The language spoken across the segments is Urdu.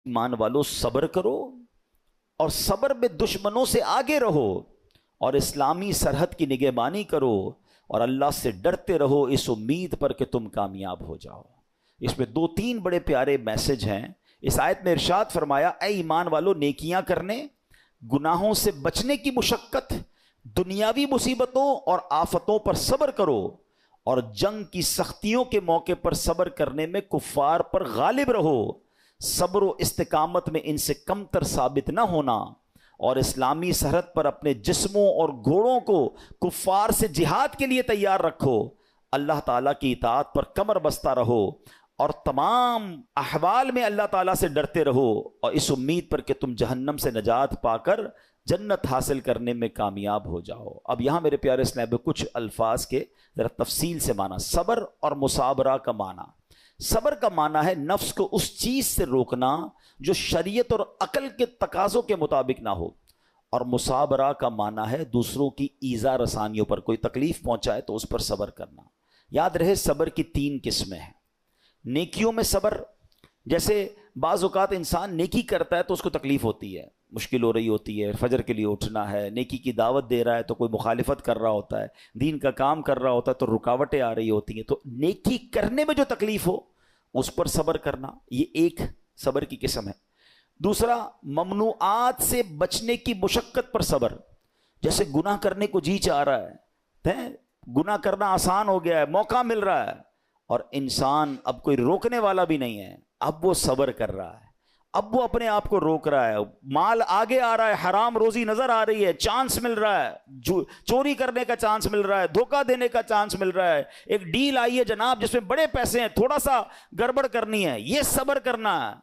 ایمان والو صبر کرو اور صبر میں دشمنوں سے آگے رہو اور اسلامی سرحد کی نگہبانی کرو اور اللہ سے ڈرتے رہو اس امید پر کہ تم کامیاب ہو جاؤ۔ اس میں دو تین بڑے پیارے میسج ہیں۔ اس آیت میں ارشاد فرمایا، اے ایمان والو نیکیاں کرنے، گناہوں سے بچنے کی مشقت، دنیاوی مصیبتوں اور آفتوں پر صبر کرو اور جنگ کی سختیوں کے موقع پر صبر کرنے میں کفار پر غالب رہو۔ صبر و استقامت میں ان سے کمتر ثابت نہ ہونا اور اسلامی سرحد پر اپنے جسموں اور گھوڑوں کو کفار سے جہاد کے لیے تیار رکھو۔ اللہ تعالیٰ کی اطاعت پر کمر بستہ رہو اور تمام احوال میں اللہ تعالیٰ سے ڈرتے رہو اور اس امید پر کہ تم جہنم سے نجات پا کر جنت حاصل کرنے میں کامیاب ہو جاؤ۔ اب یہاں میرے پیارے اسلام میں کچھ الفاظ کے ذرا تفصیل سے معنی۔ صبر اور مصابرہ کا معنی، صبر کا معنی ہے نفس کو اس چیز سے روکنا جو شریعت اور عقل کے تقاضوں کے مطابق نہ ہو، اور مصابرہ کا معنی ہے دوسروں کی ایذا رسانیوں پر، کوئی تکلیف پہنچائے تو اس پر صبر کرنا۔ یاد رہے صبر کی تین قسمیں ہیں۔ نیکیوں میں صبر، جیسے بعض اوقات انسان نیکی کرتا ہے تو اس کو تکلیف ہوتی ہے، مشکل ہو رہی ہوتی ہے، فجر کے لیے اٹھنا ہے، نیکی کی دعوت دے رہا ہے تو کوئی مخالفت کر رہا ہوتا ہے، دین کا کام کر رہا ہوتا ہے تو رکاوٹیں آ رہی ہوتی ہیں، تو نیکی کرنے میں جو تکلیف ہو اس پر صبر کرنا، یہ ایک صبر کی قسم ہے۔ دوسرا، ممنوعات سے بچنے کی مشقت پر صبر، جیسے گناہ کرنے کو جی چاہ رہا ہے، گناہ کرنا آسان ہو گیا ہے، موقع مل رہا ہے اور انسان اب کوئی روکنے والا بھی نہیں ہے، اب وہ صبر کر رہا ہے، اب وہ اپنے آپ کو روک رہا ہے، مال آگے آ رہا ہے، حرام روزی نظر آ رہی ہے، چانس مل رہا ہے، چوری کرنے کا چانس مل رہا ہے، دھوکہ دینے کا چانس مل رہا ہے، ایک ڈیل آئی ہے جناب جس میں بڑے پیسے ہیں، تھوڑا سا گڑبڑ کرنی ہے، یہ صبر کرنا ہے۔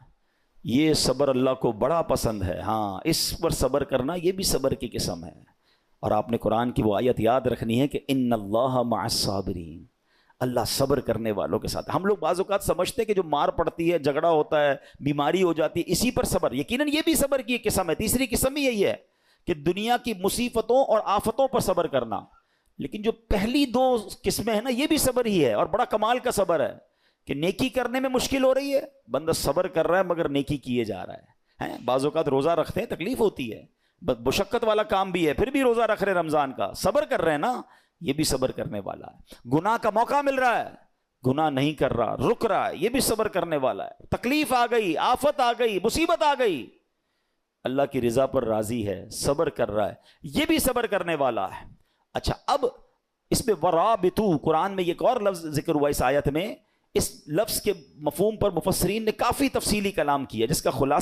یہ صبر اللہ کو بڑا پسند ہے، ہاں اس پر صبر کرنا یہ بھی صبر کی قسم ہے۔ اور آپ نے قرآن کی وہ آیت یاد رکھنی ہے کہ ان اللہ مع الصابرین، اللہ صبر کرنے والوں کے ساتھ۔ ہم لوگ بعض اوقات سمجھتے ہیں کہ جو مار پڑتی ہے، جھگڑا ہوتا ہے، بیماری ہو جاتی ہے، اسی پر صبر، یقیناً یہ بھی صبر کی ایک قسم ہے۔ تیسری قسم ہی یہی ہے کہ دنیا کی مصیبتوں اور آفتوں پر صبر کرنا، لیکن جو پہلی دو قسمیں ہیں نا، یہ بھی صبر ہی ہے اور بڑا کمال کا صبر ہے کہ نیکی کرنے میں مشکل ہو رہی ہے، بندہ صبر کر رہا ہے مگر نیکی کیے جا رہا ہے۔ بعض اوقات روزہ رکھتے ہیں، تکلیف ہوتی ہے، مشقت والا کام بھی ہے، پھر بھی روزہ رکھ رہے رمضان کا، صبر کر رہے ہیں نا، یہ بھی صبر کرنے والا ہے۔ گناہ کا موقع مل رہا ہے، گناہ نہیں کر رہا، رک رہا ہے، یہ بھی صبر کرنے والا ہے۔ تکلیف آ گئی، آفت آ گئی، مصیبت آ گئی، اللہ کی رضا پر راضی ہے، صبر کر رہا ہے، یہ بھی صبر کرنے والا ہے۔ اچھا، اب اس میں ورابطو، قرآن میں ایک اور لفظ ذکر ہوا اس آیت میں، اس لفظ کے مفہوم پر مفسرین نے کافی تفصیلی کلام کیا، جس کا خلاصہ